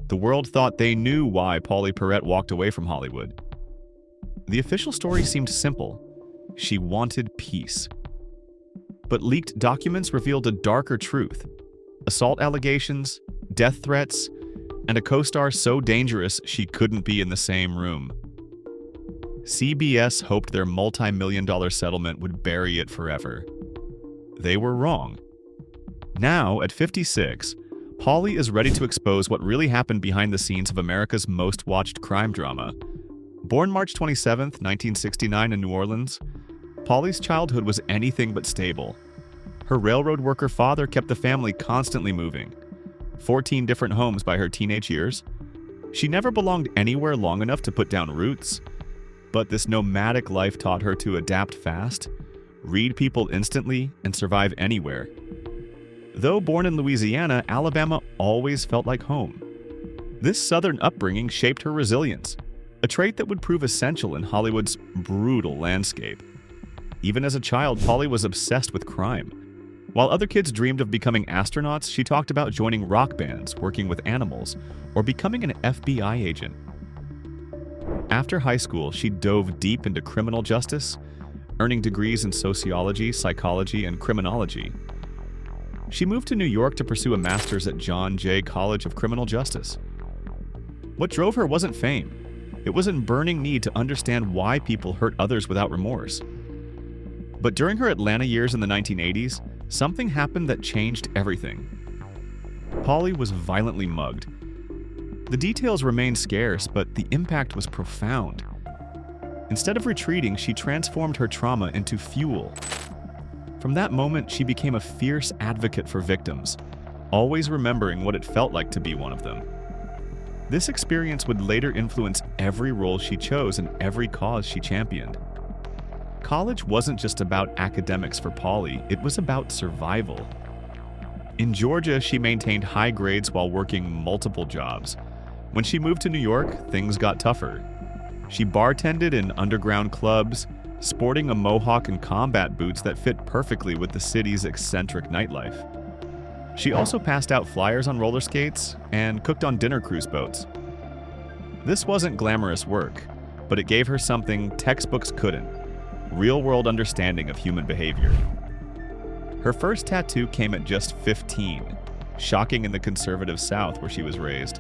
The world thought they knew why Pauley Perrette walked away from Hollywood. The official story seemed simple. She wanted peace. But leaked documents revealed a darker truth. Assault allegations, death threats, and a co-star so dangerous she couldn't be in the same room. CBS hoped their multi-million-dollar settlement would bury it forever. They were wrong. Now, at 56, Pauley is ready to expose what really happened behind the scenes of America's most-watched crime drama. Born March 27, 1969 in New Orleans, Pauley's childhood was anything but stable. Her railroad worker father kept the family constantly moving. 14 different homes by her teenage years. She never belonged anywhere long enough to put down roots, but this nomadic life taught her to adapt fast, read people instantly, and survive anywhere. Though born in Louisiana, Alabama always felt like home. This southern upbringing shaped her resilience, a trait that would prove essential in Hollywood's brutal landscape. Even as a child, Pauley was obsessed with crime. While other kids dreamed of becoming astronauts, she talked about joining rock bands, working with animals, or becoming an FBI agent. After high school, she dove deep into criminal justice, earning degrees in sociology, psychology, and criminology. She moved to New York to pursue a master's at John Jay College of Criminal Justice. What drove her wasn't fame. It was a burning need to understand why people hurt others without remorse. But during her Atlanta years in the 1980s, something happened that changed everything. Pauley was violently mugged. The details remained scarce, but the impact was profound. Instead of retreating, she transformed her trauma into fuel. From that moment, she became a fierce advocate for victims, always remembering what it felt like to be one of them. This experience would later influence every role she chose and every cause she championed. College wasn't just about academics for Pauley, it was about survival. In Georgia, she maintained high grades while working multiple jobs. When she moved to New York, things got tougher. She bartended in underground clubs, sporting a mohawk and combat boots that fit perfectly with the city's eccentric nightlife. She also passed out flyers on roller skates and cooked on dinner cruise boats. This wasn't glamorous work, but it gave her something textbooks couldn't: real-world understanding of human behavior. Her first tattoo came at just 15, shocking in the conservative South where she was raised.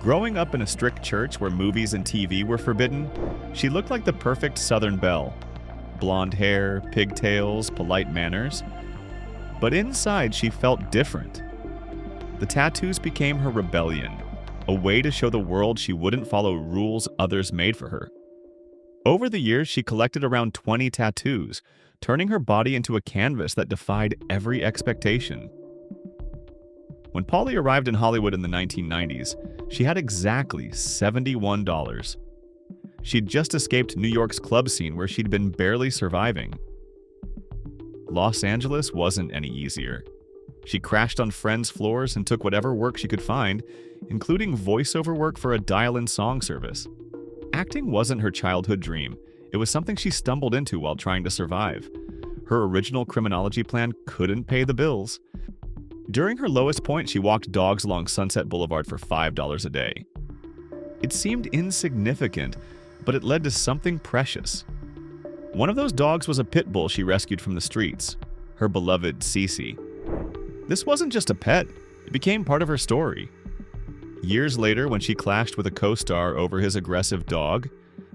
Growing up in a strict church where movies and TV were forbidden, she looked like the perfect Southern belle. Blonde hair, pigtails, polite manners. But inside, she felt different. The tattoos became her rebellion, a way to show the world she wouldn't follow rules others made for her. Over the years, she collected around 20 tattoos, turning her body into a canvas that defied every expectation. When Pauley arrived in Hollywood in the 1990s, she had exactly $71. She'd just escaped New York's club scene where she'd been barely surviving. Los Angeles wasn't any easier. She crashed on friends' floors and took whatever work she could find, including voiceover work for a dial-in song service. Acting wasn't her childhood dream. It was something she stumbled into while trying to survive. Her original criminology plan couldn't pay the bills. During her lowest point, she walked dogs along Sunset Boulevard for $5 a day. It seemed insignificant, but it led to something precious. One of those dogs was a pit bull she rescued from the streets, her beloved Cece. This wasn't just a pet, it became part of her story. Years later, when she clashed with a co-star over his aggressive dog,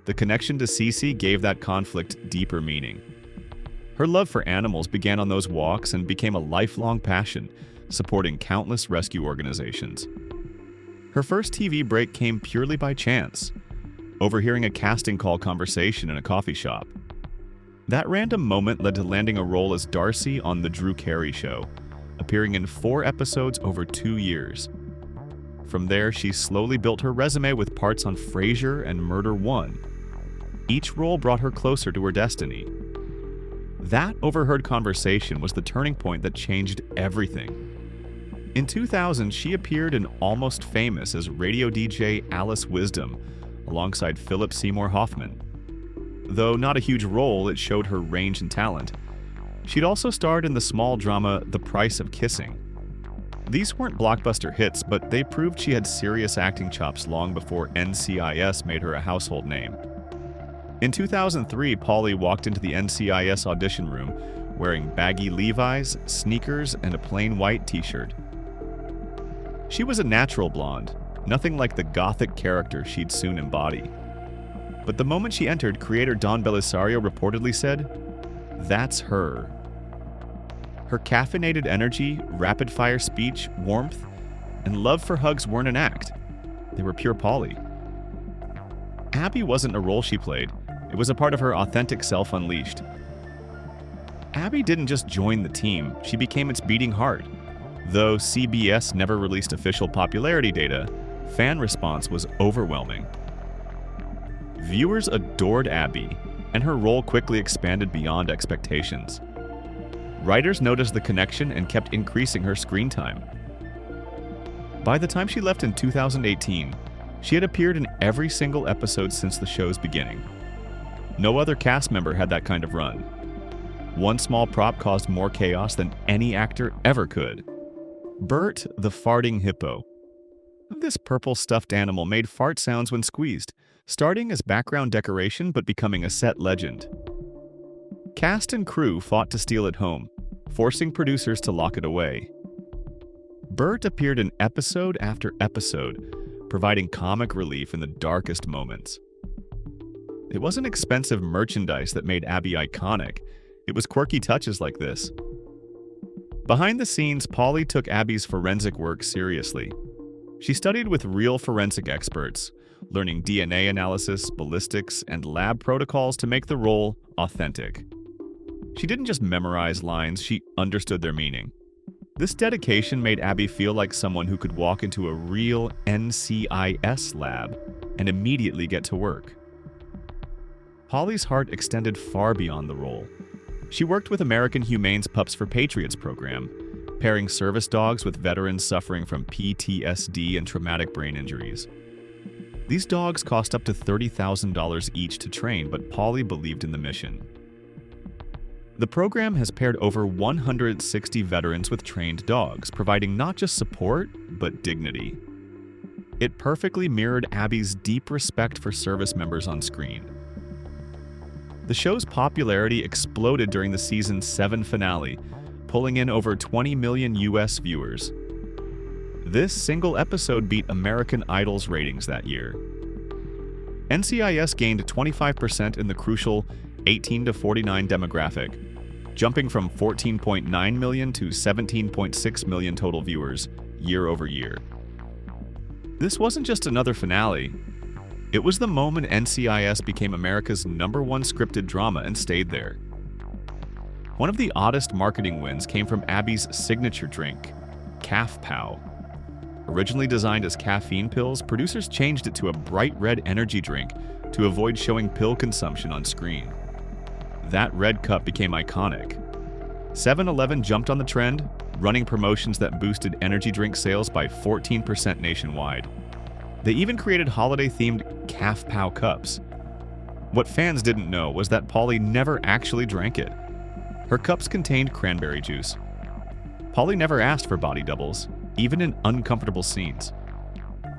the connection to Cece gave that conflict deeper meaning. Her love for animals began on those walks and became a lifelong passion, supporting countless rescue organizations. Her first TV break came purely by chance, overhearing a casting call conversation in a coffee shop. That random moment led to landing a role as Darcy on The Drew Carey Show, appearing in 4 episodes over 2 years. From there, she slowly built her resume with parts on Frasier and Murder One. Each role brought her closer to her destiny. That overheard conversation was the turning point that changed everything. In 2000, she appeared in Almost Famous as radio DJ Alice Wisdom, alongside Philip Seymour Hoffman. Though not a huge role, it showed her range and talent. She'd also starred in the small drama The Price of Kissing. These weren't blockbuster hits, but they proved she had serious acting chops long before NCIS made her a household name. In 2003, Pauley walked into the NCIS audition room wearing baggy Levi's, sneakers, and a plain white t-shirt. She was a natural blonde, nothing like the gothic character she'd soon embody. But the moment she entered, creator Don Belisario reportedly said, "That's her." Her caffeinated energy, rapid-fire speech, warmth, and love for hugs weren't an act. They were pure Pauley. Abby wasn't a role she played. It was a part of her authentic self unleashed. Abby didn't just join the team, she became its beating heart. Though CBS never released official popularity data, fan response was overwhelming. Viewers adored Abby, and her role quickly expanded beyond expectations. Writers noticed the connection and kept increasing her screen time. By the time she left in 2018, she had appeared in every single episode since the show's beginning. No other cast member had that kind of run. One small prop caused more chaos than any actor ever could. Bert the farting hippo. This purple stuffed animal made fart sounds when squeezed, starting as background decoration but becoming a set legend. Cast and crew fought to steal it home, forcing producers to lock it away. Bert appeared in episode after episode, providing comic relief in the darkest moments. It wasn't expensive merchandise that made Abby iconic, it was quirky touches like this. Behind the scenes, Pauley took Abby's forensic work seriously. She studied with real forensic experts, learning DNA analysis, ballistics, and lab protocols to make the role authentic. She didn't just memorize lines, she understood their meaning. This dedication made Abby feel like someone who could walk into a real NCIS lab and immediately get to work. Pauley's heart extended far beyond the role. She worked with American Humane's Pups for Patriots program, pairing service dogs with veterans suffering from PTSD and traumatic brain injuries. These dogs cost up to $30,000 each to train, but Pauley believed in the mission. The program has paired over 160 veterans with trained dogs, providing not just support, but dignity. It perfectly mirrored Abby's deep respect for service members on screen. The show's popularity exploded during the season's 7 finale, pulling in over 20 million US viewers. This single episode beat American Idol's ratings that year. NCIS gained 25% in the crucial 18 to 49 demographic, jumping from 14.9 million to 17.6 million total viewers year over year. This wasn't just another finale. It was the moment NCIS became America's #1 scripted drama and stayed there. One of the oddest marketing wins came from Abby's signature drink, Calf Pow. Originally designed as caffeine pills, producers changed it to a bright red energy drink to avoid showing pill consumption on screen. That red cup became iconic. 7-Eleven jumped on the trend, running promotions that boosted energy drink sales by 14% nationwide. They even created holiday-themed Calf Pow cups. What fans didn't know was that Pauley never actually drank it. Her cups contained cranberry juice. Pauley never asked for body doubles, even in uncomfortable scenes.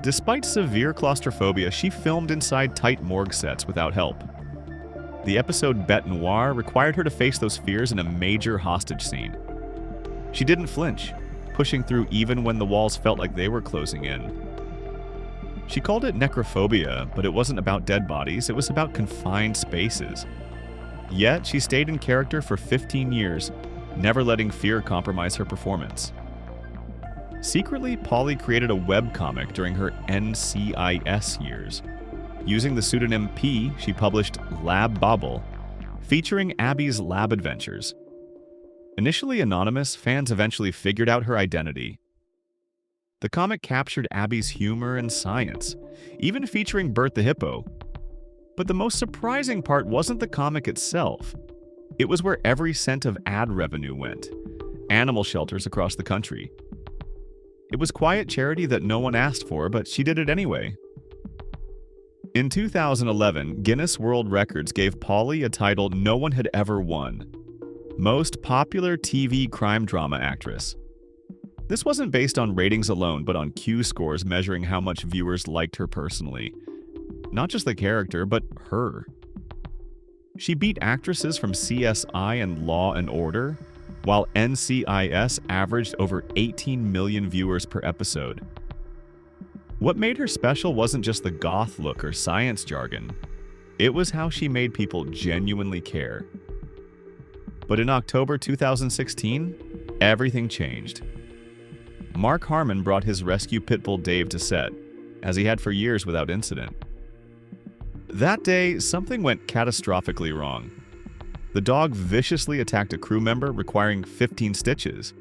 Despite severe claustrophobia, she filmed inside tight morgue sets without help. The episode Bête Noire required her to face those fears in a major hostage scene. She didn't flinch, pushing through even when the walls felt like they were closing in. She called it necrophobia, but it wasn't about dead bodies, it was about confined spaces. Yet, she stayed in character for 15 years, never letting fear compromise her performance. Secretly, Pauley created a webcomic during her NCIS years. Using the pseudonym P, she published Lab Bobble, featuring Abby's lab adventures. Initially anonymous, fans eventually figured out her identity. The comic captured Abby's humor and science, even featuring Bert the Hippo. But the most surprising part wasn't the comic itself. It was where every cent of ad revenue went. Animal shelters across the country. It was quiet charity that no one asked for, but she did it anyway. In 2011, Guinness World Records gave Pauley a title no one had ever won: Most Popular TV Crime Drama Actress. This wasn't based on ratings alone, but on Q scores measuring how much viewers liked her personally. Not just the character, but her. She beat actresses from CSI and Law and Order, while NCIS averaged over 18 million viewers per episode. What made her special wasn't just the goth look or science jargon. It was how she made people genuinely care. But in October 2016, everything changed. Mark Harmon brought his rescue pit bull Dave to set, as he had for years without incident. That day, something went catastrophically wrong. The dog viciously attacked a crew member, requiring 15 stitches.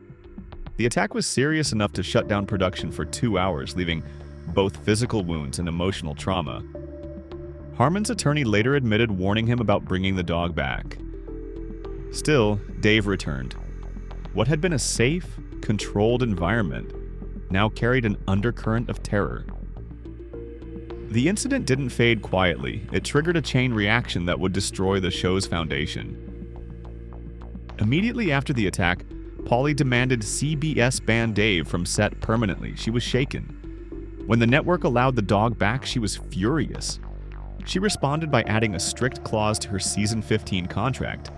The attack was serious enough to shut down production for 2 hours, leaving both physical wounds and emotional trauma. Harmon's attorney later admitted warning him about bringing the dog back. Still, Dave returned. What had been a safe, controlled environment now carried an undercurrent of terror. The incident didn't fade quietly. It triggered a chain reaction that would destroy the show's foundation. Immediately after the attack, Pauley demanded CBS ban Dave from set permanently. She was shaken. When the network allowed the dog back, she was furious. She responded by adding a strict clause to her season 15 contract.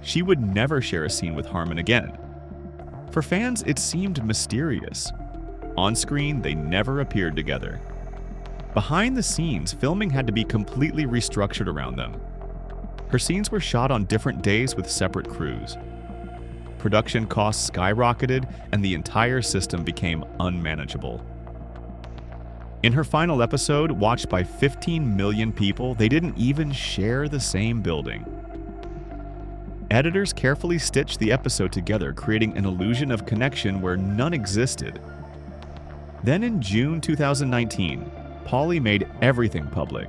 She would never share a scene with Harmon again. For fans, it seemed mysterious. On screen, they never appeared together. Behind the scenes, filming had to be completely restructured around them. Her scenes were shot on different days with separate crews. Production costs skyrocketed, and the entire system became unmanageable. In her final episode, watched by 15 million people, they didn't even share the same building. Editors carefully stitched the episode together, creating an illusion of connection where none existed. Then in June 2019, Pauley made everything public.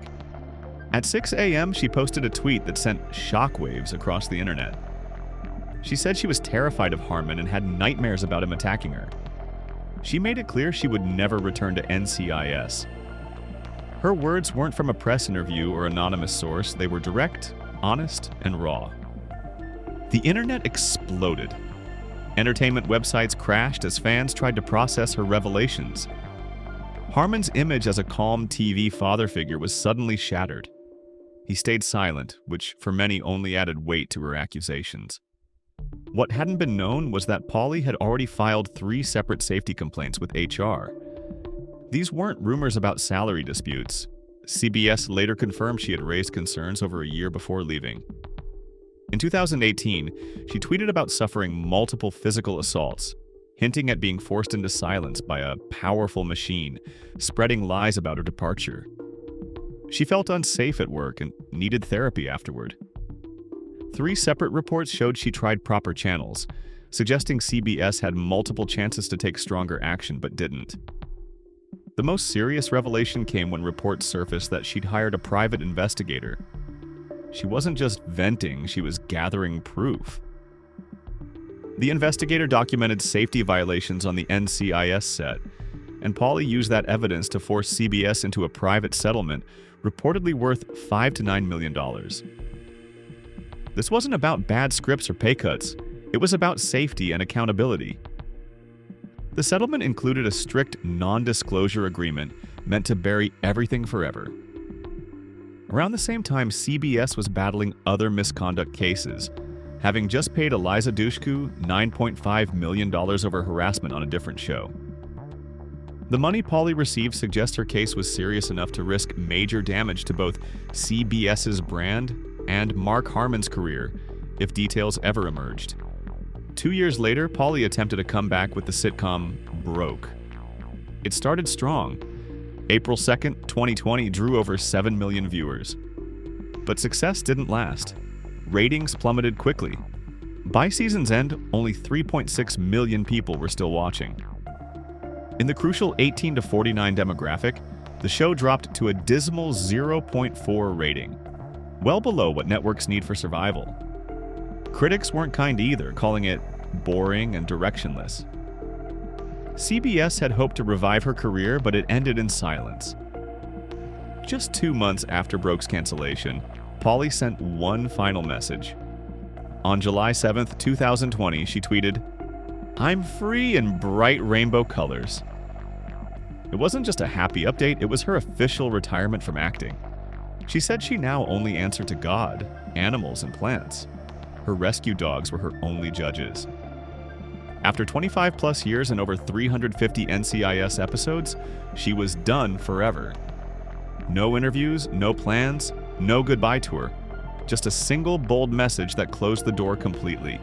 At 6 a.m., she posted a tweet that sent shockwaves across the internet. She said she was terrified of Harmon and had nightmares about him attacking her. She made it clear she would never return to NCIS. Her words weren't from a press interview or anonymous source. They were direct, honest, and raw. The internet exploded. Entertainment websites crashed as fans tried to process her revelations. Harmon's image as a calm TV father figure was suddenly shattered. He stayed silent, which for many only added weight to her accusations. What hadn't been known was that Pauley had already filed 3 separate safety complaints with HR. These weren't rumors about salary disputes. CBS later confirmed she had raised concerns over a year before leaving. In 2018, she tweeted about suffering multiple physical assaults, hinting at being forced into silence by a powerful machine, spreading lies about her departure. She felt unsafe at work and needed therapy afterward. 3 separate reports showed she tried proper channels, suggesting CBS had multiple chances to take stronger action but didn't. The most serious revelation came when reports surfaced that she'd hired a private investigator. She wasn't just venting, she was gathering proof. The investigator documented safety violations on the NCIS set, and Pauley used that evidence to force CBS into a private settlement, reportedly worth $5 to $9 million. This wasn't about bad scripts or pay cuts. It was about safety and accountability. The settlement included a strict non-disclosure agreement meant to bury everything forever. Around the same time, CBS was battling other misconduct cases, having just paid Eliza Dushku $9.5 million over harassment on a different show. The money Pauley received suggests her case was serious enough to risk major damage to both CBS's brand and Mark Harmon's career if details ever emerged. 2 years later, Pauley attempted a comeback with the sitcom Broke. It started strong. April 2nd, 2020 drew over 7 million viewers. But success didn't last. Ratings plummeted quickly. By season's end, only 3.6 million people were still watching. In the crucial 18 to 49 demographic, the show dropped to a dismal 0.4 rating, well below what networks need for survival. Critics weren't kind either, calling it boring and directionless. CBS had hoped to revive her career, but it ended in silence. Just 2 months after Broke's cancellation, Pauley sent one final message. On July 7th, 2020, she tweeted, "I'm free" in bright rainbow colors. It wasn't just a happy update, it was her official retirement from acting. She said she now only answered to God, animals, and plants. Her rescue dogs were her only judges. After 25 plus years and over 350 NCIS episodes, she was done forever. No interviews, no plans, no goodbye tour. Just a single bold message that closed the door completely.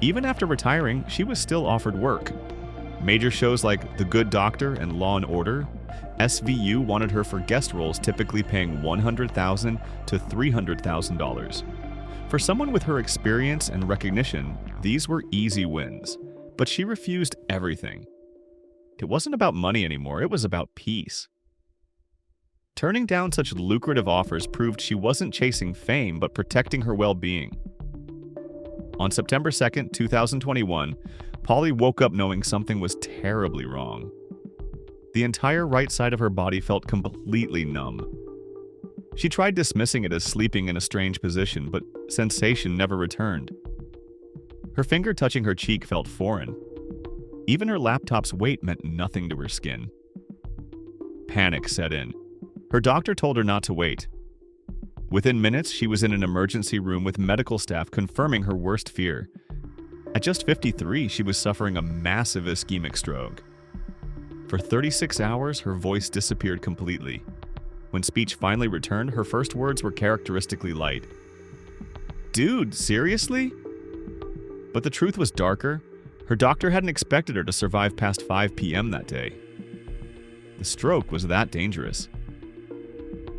Even after retiring, she was still offered work. Major shows like The Good Doctor and Law & Order, SVU wanted her for guest roles typically paying $100,000 to $300,000. For someone with her experience and recognition, these were easy wins, but she refused everything. It wasn't about money anymore, it was about peace. Turning down such lucrative offers proved she wasn't chasing fame but protecting her well-being. On September 2, 2021, Pauley woke up knowing something was terribly wrong. The entire right side of her body felt completely numb. She tried dismissing it as sleeping in a strange position, but sensation never returned. Her finger touching her cheek felt foreign. Even her laptop's weight meant nothing to her skin. Panic set in. Her doctor told her not to wait. Within minutes, she was in an emergency room with medical staff confirming her worst fear. At just 53, she was suffering a massive ischemic stroke. For 36 hours, her voice disappeared completely. When speech finally returned, her first words were characteristically light. "Dude, seriously?" But the truth was darker. Her doctor hadn't expected her to survive past 5 p.m. that day. The stroke was that dangerous.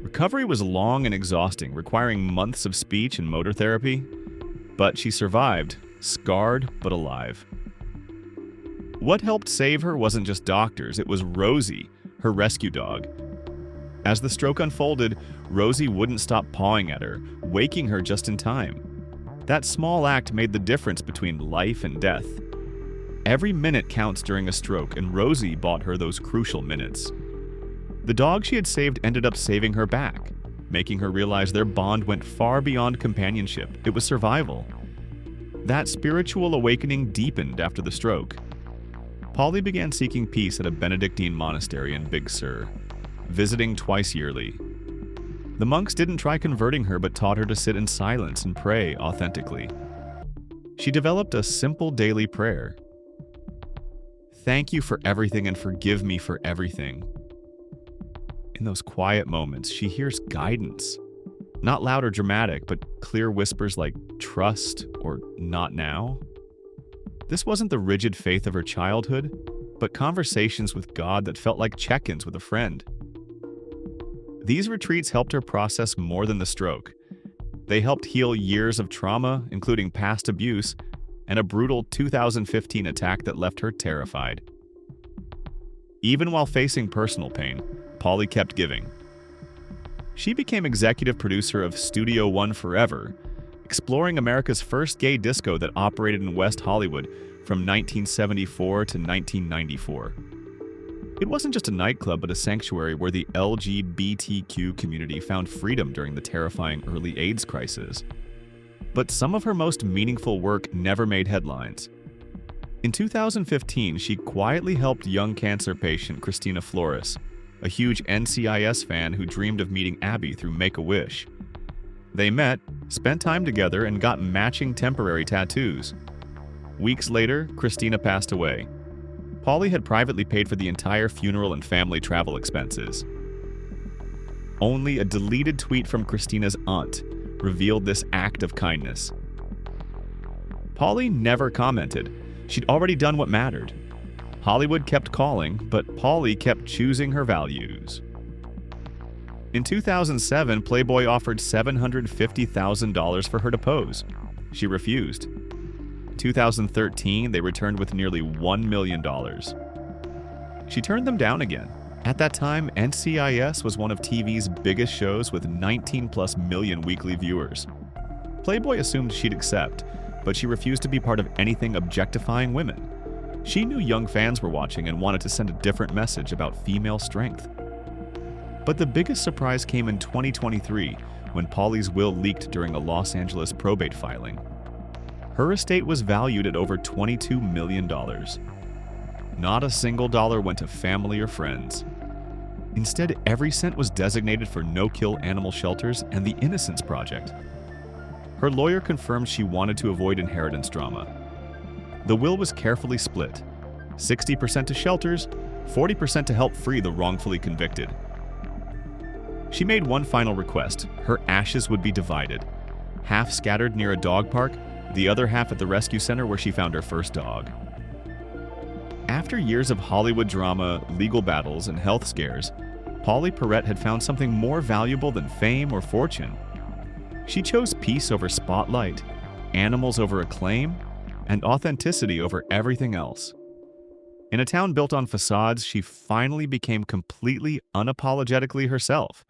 Recovery was long and exhausting, requiring months of speech and motor therapy. But she survived, scarred but alive. What helped save her wasn't just doctors, it was Rosie, her rescue dog. As the stroke unfolded, Rosie wouldn't stop pawing at her, waking her just in time. That small act made the difference between life and death. Every minute counts during a stroke, and Rosie bought her those crucial minutes. The dog she had saved ended up saving her back, making her realize their bond went far beyond companionship. It was survival. That spiritual awakening deepened after the stroke. Pauley began seeking peace at a Benedictine monastery in Big Sur, visiting twice yearly. The monks didn't try converting her but taught her to sit in silence and pray authentically. She developed a simple daily prayer. "Thank you for everything and forgive me for everything." In those quiet moments, she hears guidance. Not loud or dramatic, but clear whispers like "trust" or "not now." This wasn't the rigid faith of her childhood, but conversations with God that felt like check-ins with a friend. These retreats helped her process more than the stroke. They helped heal years of trauma, including past abuse, and a brutal 2015 attack that left her terrified. Even while facing personal pain, Pauley kept giving. She became executive producer of Studio One Forever, exploring America's first gay disco that operated in West Hollywood from 1974 to 1994. It wasn't just a nightclub, but a sanctuary where the LGBTQ community found freedom during the terrifying early AIDS crisis. But some of her most meaningful work never made headlines. In 2015, she quietly helped young cancer patient Christina Flores, a huge NCIS fan who dreamed of meeting Abby through Make-A-Wish. They met, spent time together, and got matching temporary tattoos. Weeks later, Christina passed away. Pauley had privately paid for the entire funeral and family travel expenses. Only a deleted tweet from Christina's aunt revealed this act of kindness. Pauley never commented. She'd already done what mattered. Hollywood kept calling, but Pauley kept choosing her values. In 2007, Playboy offered $750,000 for her to pose. She refused. In 2013, they returned with nearly $1 million. She turned them down again. At that time, NCIS was one of TV's biggest shows with 19+ million weekly viewers. Playboy assumed she'd accept, but she refused to be part of anything objectifying women. She knew young fans were watching and wanted to send a different message about female strength. But the biggest surprise came in 2023, when Pauley's will leaked during a Los Angeles probate filing. Her estate was valued at over $22 million. Not a single dollar went to family or friends. Instead, every cent was designated for no-kill animal shelters and the Innocence Project. Her lawyer confirmed she wanted to avoid inheritance drama. The will was carefully split, 60% to shelters, 40% to help free the wrongfully convicted. She made one final request: her ashes would be divided, half scattered near a dog park, the other half at the rescue center where she found her first dog. After years of Hollywood drama, legal battles, and health scares, Pauley Perrette had found something more valuable than fame or fortune. She chose peace over spotlight, animals over acclaim, and authenticity over everything else. In a town built on facades, she finally became completely unapologetically herself.